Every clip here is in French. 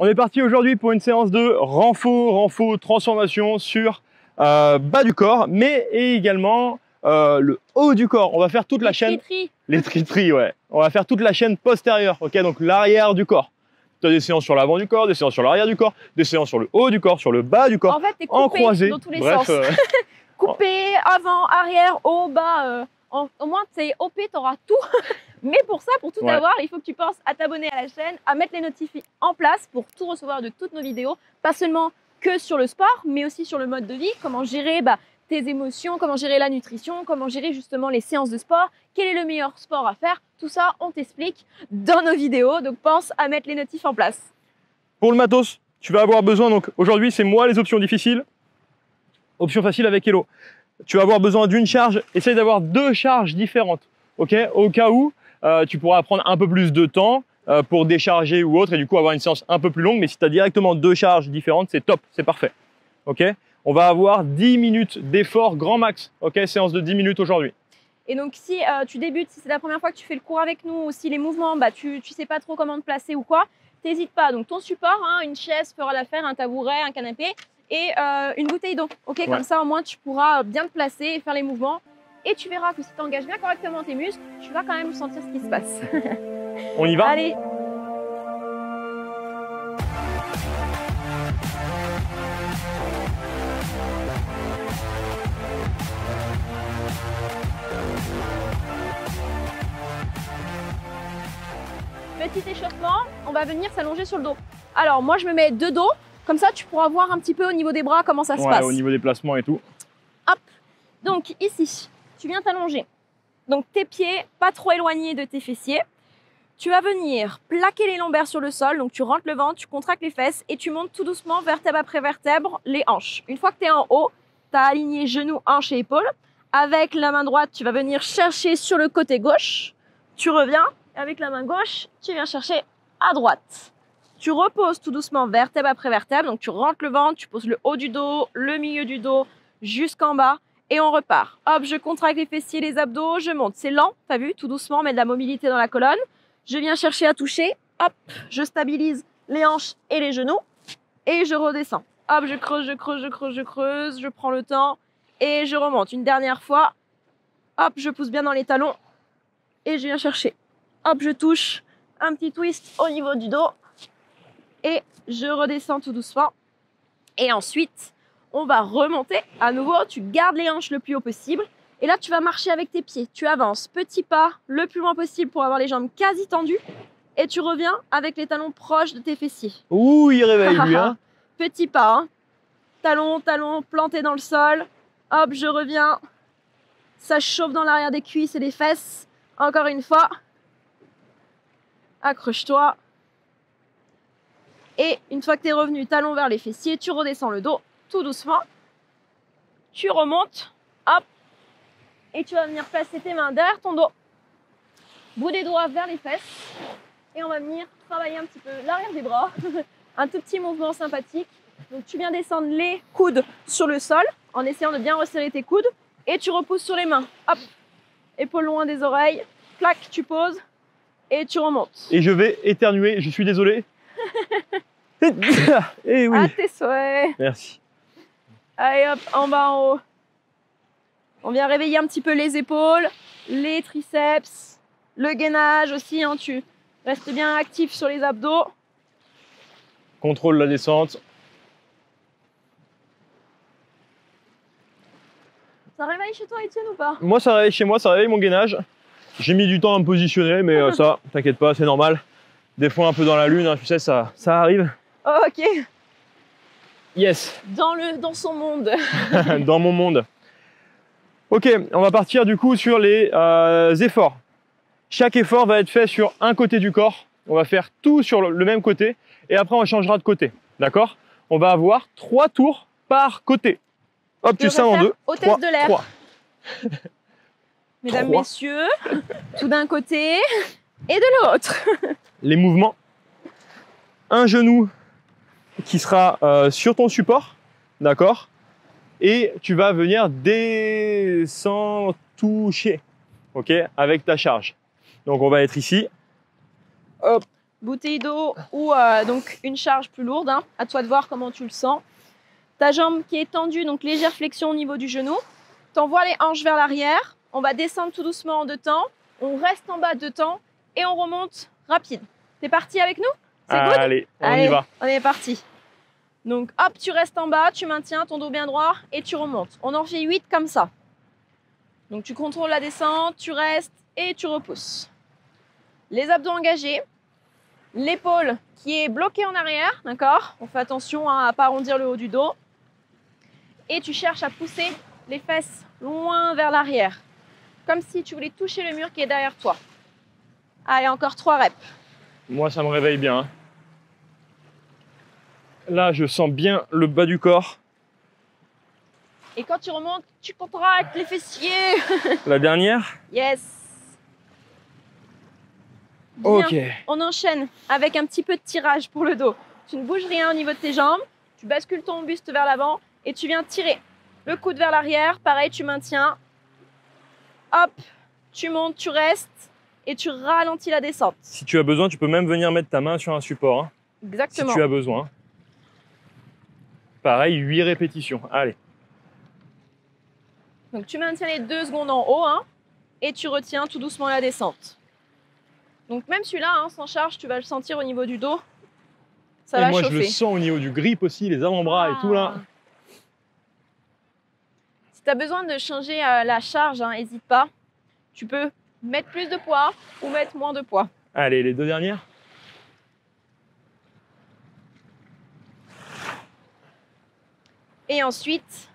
On est parti aujourd'hui pour une séance de renfort, transformation sur bas du corps, mais également le haut du corps. On va faire toute la chaîne. Les tri-tri, ouais. On va faire toute la chaîne postérieure, ok, donc l'arrière du corps. Tu as des séances sur l'avant du corps, des séances sur l'arrière du corps, des séances sur le haut du corps, sur le bas du corps. En fait, t'es en coupé croisé. dans tous les Bref, sens. Coupé, avant, arrière, haut, bas. Au moins, c'est OP, tu auras tout. Mais pour ça, pour tout avoir, il faut que tu penses à t'abonner à la chaîne, à mettre les notifications en place pour tout recevoir de toutes nos vidéos. Pas seulement que sur le sport, mais aussi sur le mode de vie, comment gérer tes émotions, comment gérer la nutrition, comment gérer justement les séances de sport, quel est le meilleur sport à faire. Tout ça, on t'explique dans nos vidéos. Donc, pense à mettre les notifs en place. Pour le matos, tu vas avoir besoin, donc aujourd'hui, c'est moi les options difficiles. Option facile avec Hello. Tu vas avoir besoin d'une charge. Essaye d'avoir 2 charges différentes. Ok, au cas où tu pourras prendre un peu plus de temps pour décharger ou autre et du coup avoir une séance un peu plus longue. Mais si tu as directement 2 charges différentes, c'est top, c'est parfait. Ok, on va avoir 10 minutes d'effort grand max. Ok, séance de 10 minutes aujourd'hui. Et donc, si tu débutes, si c'est la première fois que tu fais le cours avec nous, ou si les mouvements, tu sais pas trop comment te placer ou quoi, n'hésite pas. Donc, ton support, une chaise fera l'affaire, un tabouret, un canapé et une bouteille d'eau. Ok, comme ça, au moins, tu pourras bien te placer et faire les mouvements. Et tu verras que si tu engages bien correctement tes muscles, tu vas quand même sentir ce qui se passe. On y va? Allez! Petit échauffement, on va venir s'allonger sur le dos. Alors moi je me mets de dos, comme ça tu pourras voir un petit peu au niveau des bras comment ça se passe. Au niveau des placements et tout. Hop, donc ici, tu viens t'allonger. Donc tes pieds pas trop éloignés de tes fessiers. Tu vas venir plaquer les lombaires sur le sol, donc tu rentres le ventre, tu contractes les fesses et tu montes tout doucement vertèbre après vertèbre les hanches. Une fois que tu es en haut, tu as aligné genoux, hanches et épaules. Avec la main droite, tu vas venir chercher sur le côté gauche. Tu reviens. Avec la main gauche, tu viens chercher à droite. Tu reposes tout doucement vertèbre après vertèbre. Donc, tu rentres le ventre, tu poses le haut du dos, le milieu du dos jusqu'en bas et on repart. Hop, je contracte les fessiers, les abdos, je monte. C'est lent, t'as vu, tout doucement, mais de la mobilité dans la colonne. Je viens chercher à toucher. Hop, je stabilise les hanches et les genoux et je redescends. Hop, je creuse, je creuse, je creuse, je creuse. Je prends le temps et je remonte. Une dernière fois. Hop, je pousse bien dans les talons et je viens chercher. Hop, je touche, un petit twist au niveau du dos et je redescends tout doucement. Et ensuite, on va remonter. À nouveau, tu gardes les hanches le plus haut possible. Et là, tu vas marcher avec tes pieds. Tu avances, petit pas, le plus loin possible pour avoir les jambes quasi tendues. Et tu reviens avec les talons proches de tes fessiers. Ouh, il réveille lui, hein. Petit pas, hein. Talons, talons plantés dans le sol. Hop, je reviens. Ça chauffe dans l'arrière des cuisses et des fesses. Encore une fois. Accroche-toi. Et une fois que tu es revenu, talon vers les fessiers, tu redescends le dos tout doucement. Tu remontes. Hop. Et tu vas venir placer tes mains derrière ton dos. Bout des doigts vers les fesses. Et on va venir travailler un petit peu l'arrière des bras. Un tout petit mouvement sympathique. Donc tu viens descendre les coudes sur le sol en essayant de bien resserrer tes coudes. Et tu repousses sur les mains. Hop. Épaules loin des oreilles. Clac, tu poses. Et tu remontes. Et je vais éternuer, je suis désolé. Et oui. À tes souhaits. Merci. Allez hop, en bas, en haut. On vient réveiller un petit peu les épaules, les triceps, le gainage aussi. Hein, tu restes bien actif sur les abdos. Contrôle la descente. Ça réveille chez toi, Étienne, ou pas? Moi, ça réveille chez moi, ça réveille mon gainage. J'ai mis du temps à me positionner, mais ça, t'inquiète pas, c'est normal. Des fois un peu dans la lune, hein, tu sais, ça arrive. Oh, ok. Yes. Dans son monde. Dans mon monde. Ok, on va partir du coup sur les efforts. Chaque effort va être fait sur un côté du corps. On va faire tout sur le même côté et après on changera de côté. D'accord? On va avoir 3 tours par côté. Hop, tu scindes en 2. Hôtesse de l'air. 3. Mesdames, messieurs, tout d'un côté et de l'autre. Les mouvements. Un genou qui sera sur ton support, d'accord? Et tu vas venir descendre, toucher, ok, avec ta charge. Donc on va être ici. Hop, bouteille d'eau ou donc une charge plus lourde. Hein. À toi de voir comment tu le sens. Ta jambe qui est tendue, donc légère flexion au niveau du genou. T'envoies les hanches vers l'arrière. On va descendre tout doucement en 2 temps. On reste en bas 2 temps et on remonte rapide. T'es parti avec nous? C'est good? Allez, on y va. On est parti. Donc hop, tu restes en bas, tu maintiens ton dos bien droit et tu remontes. On en fait 8 comme ça. Donc tu contrôles la descente, tu restes et tu repousses. Les abdos engagés. L'épaule qui est bloquée en arrière, d'accord? On fait attention à ne pas arrondir le haut du dos. Et tu cherches à pousser les fesses loin vers l'arrière. Comme si tu voulais toucher le mur qui est derrière toi. Allez, encore 3 reps. Moi, ça me réveille bien. Hein. Là, je sens bien le bas du corps. Et quand tu remontes, tu contractes les fessiers. La dernière? Yes. Bien. Ok. On enchaîne avec un petit peu de tirage pour le dos. Tu ne bouges rien au niveau de tes jambes. Tu bascules ton buste vers l'avant et tu viens tirer le coude vers l'arrière. Pareil, tu maintiens. Hop, tu montes, tu restes et tu ralentis la descente. Si tu as besoin, tu peux même venir mettre ta main sur un support. Hein, exactement. si tu as besoin. Pareil, 8 répétitions. Allez. Donc tu maintiens les 2 secondes en haut hein, et tu retiens tout doucement la descente. Donc même celui-là, hein, sans charge, tu vas le sentir au niveau du dos. Ça va moi, chauffer. Je le sens au niveau du grip aussi, les avant-bras et tout là. Si tu as besoin de changer la charge, n'hésite pas. Tu peux mettre plus de poids ou mettre moins de poids. Allez, les 2 dernières. Et ensuite,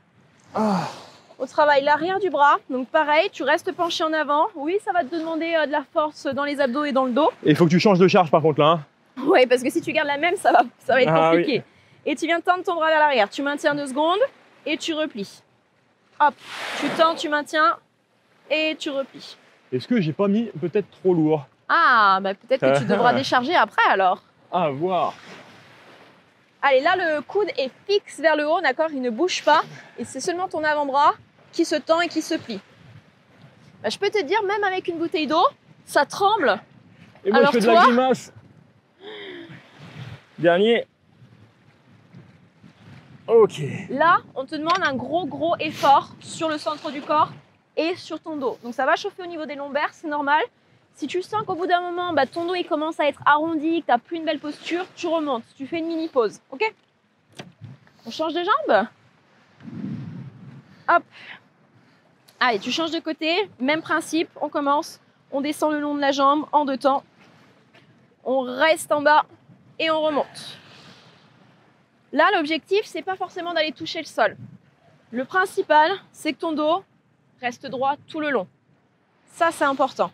on travaille l'arrière du bras. Donc pareil, tu restes penché en avant. Oui, ça va te demander de la force dans les abdos et dans le dos. Et il faut que tu changes de charge par contre là. Hein. Oui, parce que si tu gardes la même, ça va être compliqué. Oui. Et tu viens tendre ton bras vers l'arrière. Tu maintiens 2 secondes et tu replies. Hop, tu tends, tu maintiens et tu replies. Est-ce que j'ai pas mis peut-être trop lourd? Ah, bah peut-être que tu devras décharger après alors. À voir. Allez, là, le coude est fixe vers le haut, d'accord? Il ne bouge pas. Et c'est seulement ton avant-bras qui se tend et qui se plie. Bah, je peux te dire, même avec une bouteille d'eau, ça tremble. Et moi, alors je fais de la grimace. Dernier. Ok. Là, on te demande un gros effort sur le centre du corps et sur ton dos. Donc, ça va chauffer au niveau des lombaires, c'est normal. Si tu sens qu'au bout d'un moment, ton dos il commence à être arrondi, que tu n'as plus une belle posture, tu remontes, tu fais une mini pause. Ok? On change de jambe? Hop. Allez, tu changes de côté. Même principe, on commence. On descend le long de la jambe en 2 temps. On reste en bas et on remonte. Là, l'objectif, c'est pas forcément d'aller toucher le sol. Le principal, c'est que ton dos reste droit tout le long. Ça, c'est important.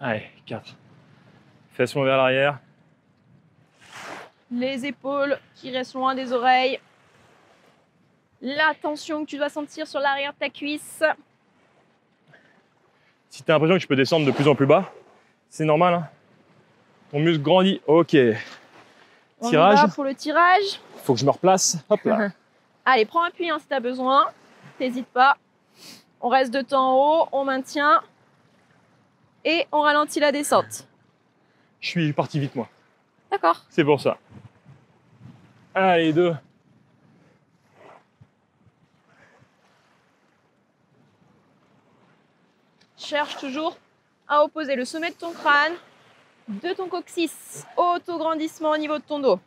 Allez, 4. Fesses vers l'arrière. Les épaules qui restent loin des oreilles. La tension que tu dois sentir sur l'arrière de ta cuisse. Si tu as l'impression que tu peux descendre de plus en plus bas, c'est normal. Hein. Ton muscle grandit. Ok. On tirage. y va pour le tirage. Faut que je me replace. Hop là. Allez, prends appui si tu as besoin. N'hésite pas. On reste 2 temps en haut. On maintient. Et on ralentit la descente. Je suis parti vite, moi. D'accord. C'est pour ça. Allez, 2. Cherche toujours à opposer le sommet de ton crâne, de ton coccyx, auto-grandissement au niveau de ton dos.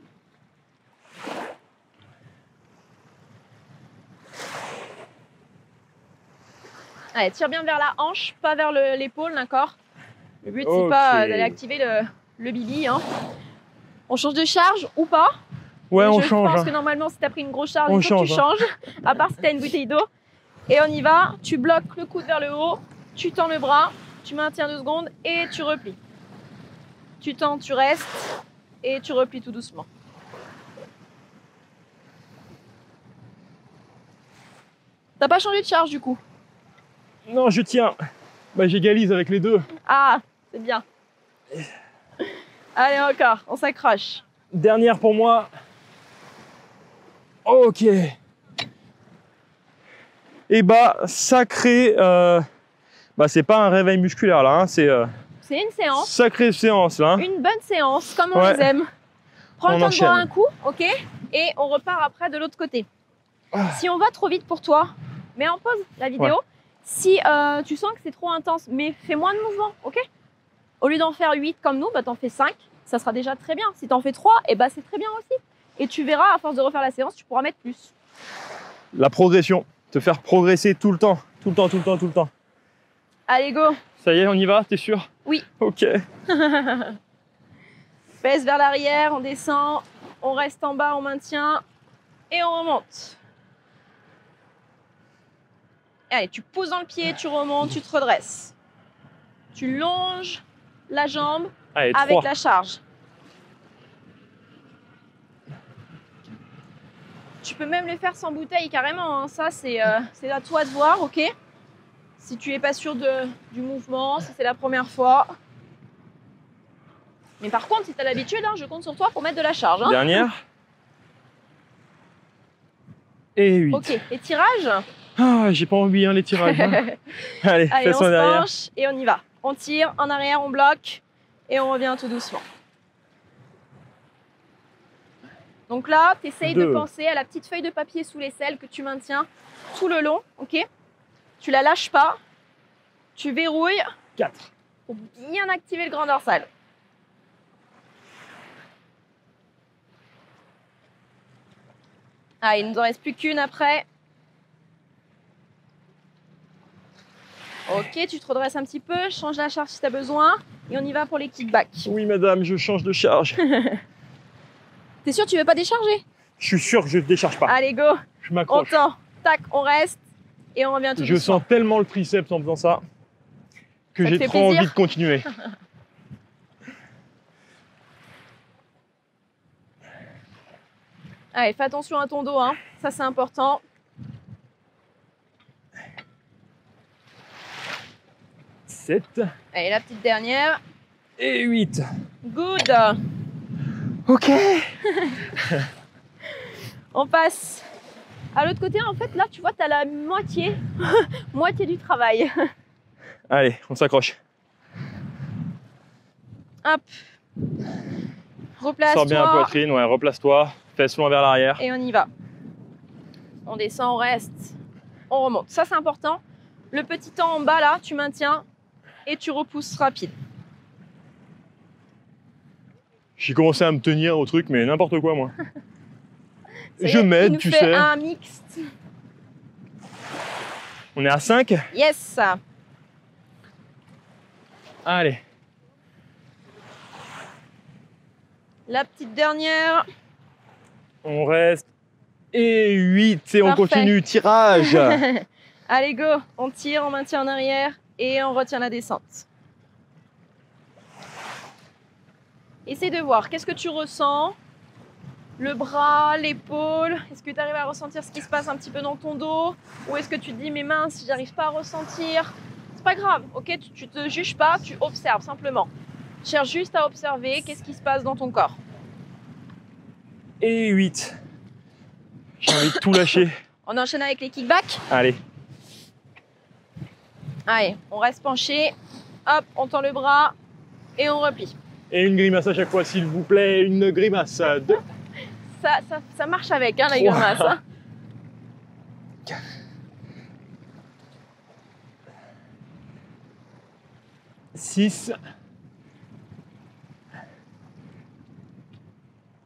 Allez, tire bien vers la hanche, pas vers l'épaule, d'accord? Le but, c'est pas d'aller activer le bibi. Hein. On change de charge ou pas? Ouais, on change. Je pense que normalement, si tu as pris une grosse charge, on il faut que tu changes. À part si tu as une bouteille d'eau. Et on y va. Tu bloques le coude vers le haut. Tu tends le bras. Tu maintiens 2 secondes et tu replies. Tu tends, tu restes. Et tu replies tout doucement. T'as pas changé de charge du coup? Non, je tiens. J'égalise avec les 2. Ah, c'est bien. Allez, encore. On s'accroche. Dernière pour moi. Ok. Et sacré. C'est pas un réveil musculaire là. Hein, c'est C'est une séance. Sacrée séance là. Hein. Une bonne séance, comme on Ouais. les aime. Prends le On temps de boire enchaîne. un coup, ok? Et on repart après de l'autre côté. Ah. Si on va trop vite pour toi, mets en pause la vidéo. Ouais. Si tu sens que c'est trop intense, mais fais moins de mouvements, ok? Au lieu d'en faire 8 comme nous, bah, t'en fais 5. Ça sera déjà très bien. Si t'en fais 3, et bah, c'est très bien aussi. Et tu verras, à force de refaire la séance, tu pourras mettre plus. La progression. Te faire progresser tout le temps. Tout le temps, tout le temps, tout le temps. Allez, go! Ça y est, on y va, t'es sûr? Oui. Ok. Pèse vers l'arrière, on descend, on reste en bas, on maintient et on remonte. Et allez, tu pousses dans le pied, tu remontes, tu te redresses. Tu longes la jambe Allez, avec 3. la charge. Tu peux même le faire sans bouteille carrément, hein. Ça c'est à toi de voir, ok? Si tu n'es pas sûr du mouvement, si c'est la première fois. Mais par contre, si tu as l'habitude, hein, je compte sur toi pour mettre de la charge. Hein. Dernière. Et 8. Ok, les tirages. Ah, j'ai pas envie hein, les tirages. Hein. Allez, Allez, on fais se en derrière. penche et on y va. On tire, en arrière, on bloque et on revient tout doucement. Donc là, tu essayes de 2. penser à la petite feuille de papier sous l'aisselle que tu maintiens tout le long, ok? Tu la lâches pas, tu verrouilles 4. pour bien activer le grand dorsal. Ah, il ne nous en reste plus qu'une après. Ok, tu te redresses un petit peu, change la charge si tu as besoin et on y va pour les kickbacks. Oui, madame, je change de charge. T'es sûr que tu veux pas décharger? Je suis sûr que je ne décharge pas. Allez, go! Je On m'accroche. tend, tac, on reste et on revient tout Je doucement. sens tellement le triceps en faisant ça que Ça te j'ai fait trop plaisir envie de continuer. Allez, fais attention à ton dos, hein. Ça c'est important. Sept Allez, la petite dernière. et 8. Good! Ok. On passe à l'autre côté. En fait, là, tu vois, tu as la moitié, moitié du travail. Allez, on s'accroche. Hop. Sors bien la Replace-toi poitrine, ouais, replace-toi. Fesses loin vers l'arrière. et on y va. On descend, on reste, on remonte. Ça, c'est important. Le petit temps en bas, là, tu maintiens et tu repousses rapide. J'ai commencé à me tenir au truc, mais n'importe quoi, moi. Ça y Je est, il m'aide, nous tu fait sais. un mixte. On est à 5. Yes! Allez. La petite dernière. On reste. Et 8. Et on Parfait. continue. Tirage. Allez, go! On tire, on maintient en arrière et on retient la descente. Essaye de voir, qu'est-ce que tu ressens? Le bras, l'épaule, est-ce que tu arrives à ressentir ce qui se passe un petit peu dans ton dos? Ou est-ce que tu te dis, mais mince, j'arrive pas à ressentir? C'est pas grave, ok? Tu te juges pas, tu observes simplement. Cherche juste à observer qu'est-ce qui se passe dans ton corps. Et 8. J'ai envie de tout lâcher. On enchaîne avec les kickbacks. Allez. Allez, on reste penché. Hop, on tend le bras et on replie. Et une grimace à chaque fois, s'il vous plaît. Une grimace. 2. Ça marche avec, hein, la 3. grimace. Hein. 6.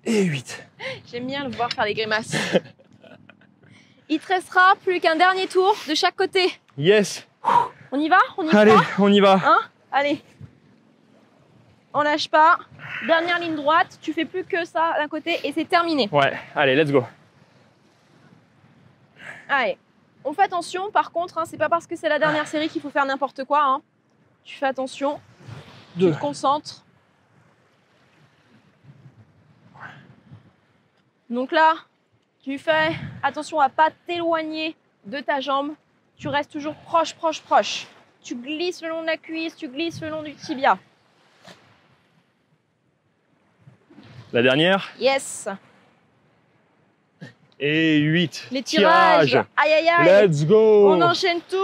Et 8. J'aime bien le voir faire les grimaces. Il te restera plus qu'un dernier tour de chaque côté. Yes. On y va? On y Allez, croit on y va. Hein? Allez. On lâche pas. Dernière ligne droite. Tu fais plus que ça d'un côté et c'est terminé. Ouais, allez, let's go. Allez. On fait attention. Par contre, hein, c'est pas parce que c'est la dernière série qu'il faut faire n'importe quoi. Hein. Tu fais attention. 2. Tu te concentres. Donc là, tu fais attention à pas t'éloigner de ta jambe. Tu restes toujours proche, proche, proche. Tu glisses le long de la cuisse, tu glisses le long du tibia. La dernière. Yes. Et 8. Les tirages. Aïe, aïe, aïe. Let's go. On enchaîne tout.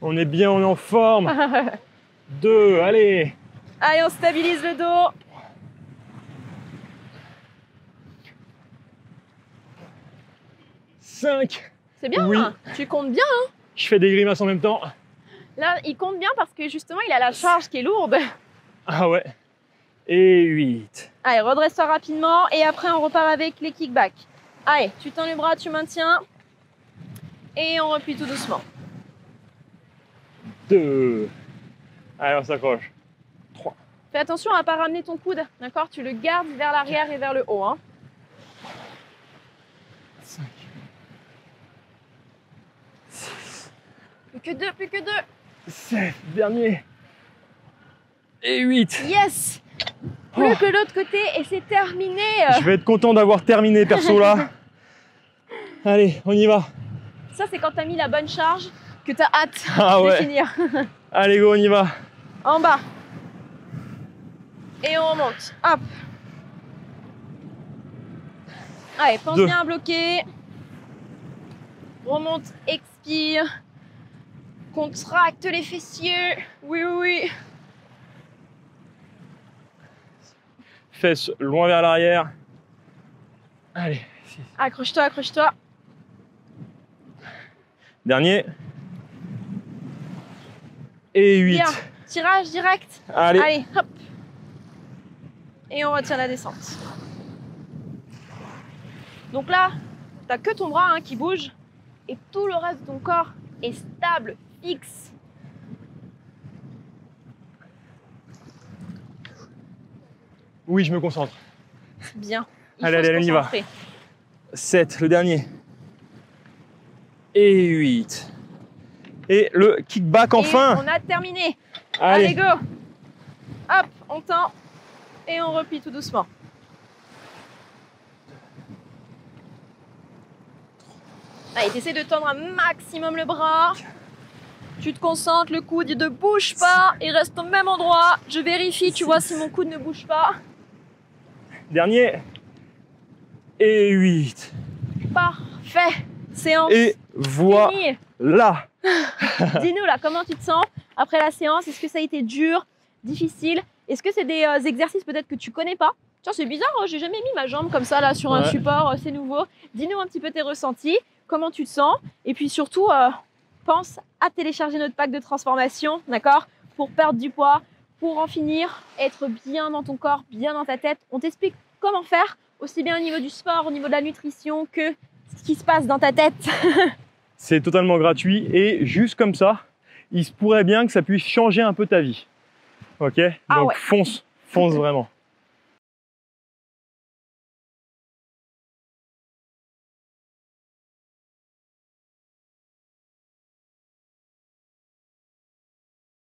On est bien, on est en forme. 2, allez. Allez, on stabilise le dos. 5. C'est bien, Oui. hein, tu comptes bien. Hein. Je fais des grimaces en même temps. Là, il compte bien parce que justement, il a la charge qui est lourde. Ah ouais. Et 8. Allez, redresse-toi rapidement et après, on repart avec les kickbacks. Allez, tu tends les bras, tu maintiens. Et on replie tout doucement. 2. Allez, on s'accroche. 3. Fais attention à ne pas ramener ton coude, d'accord? Tu le gardes vers l'arrière et vers le haut. Hein. 5. 6. Plus que 2, plus que 2. 7. Dernier. Et 8. Yes! Plus que l'autre côté et c'est terminé. Je vais être content d'avoir terminé perso là. Allez, on y va. Ça, c'est quand tu as mis la bonne charge que tu as hâte Ah de ouais. finir. Allez, go, on y va. En bas. Et on remonte. Hop. Allez, pense 2. bien à bloquer. Remonte, expire. Contracte les fessiers. Oui, oui, oui. Fesses loin vers l'arrière. Allez, 6. Accroche-toi, accroche-toi. Dernier. Et 8. Bien. Tirage direct. Allez. Allez, hop. Et on retire la descente. Donc là, t'as que ton bras hein, qui bouge et tout le reste de ton corps est stable, fixe. Oui, je me concentre. Bien. Allez, allez, on y va. 7, le dernier. Et 8. Et le kickback enfin. Et on a terminé. Allez. Allez, go. Hop, on tend et on replie tout doucement. Allez, t'essaies de tendre un maximum le bras. Tu te concentres, le coude ne bouge pas, il reste au même endroit. Je vérifie, tu vois si mon coude ne bouge pas. Dernier. Et 8. Parfait. Séance Et finie. voilà. Dis-nous là, comment tu te sens après la séance? Est-ce que ça a été dur, difficile? Est-ce que c'est des exercices peut-être que tu connais pas? Tiens, c'est bizarre, hein, j'ai jamais mis ma jambe comme ça là sur un support, c'est nouveau. Dis-nous un petit peu tes ressentis, comment tu te sens, et puis surtout, pense à télécharger notre pack de transformation, d'accord? Pour perdre du poids, pour en finir, être bien dans ton corps, bien dans ta tête. On t'explique comment faire, aussi bien au niveau du sport, au niveau de la nutrition, que ce qui se passe dans ta tête. C'est totalement gratuit et juste comme ça, il se pourrait bien que ça puisse changer un peu ta vie. Ok? Ah Donc ouais. fonce vraiment.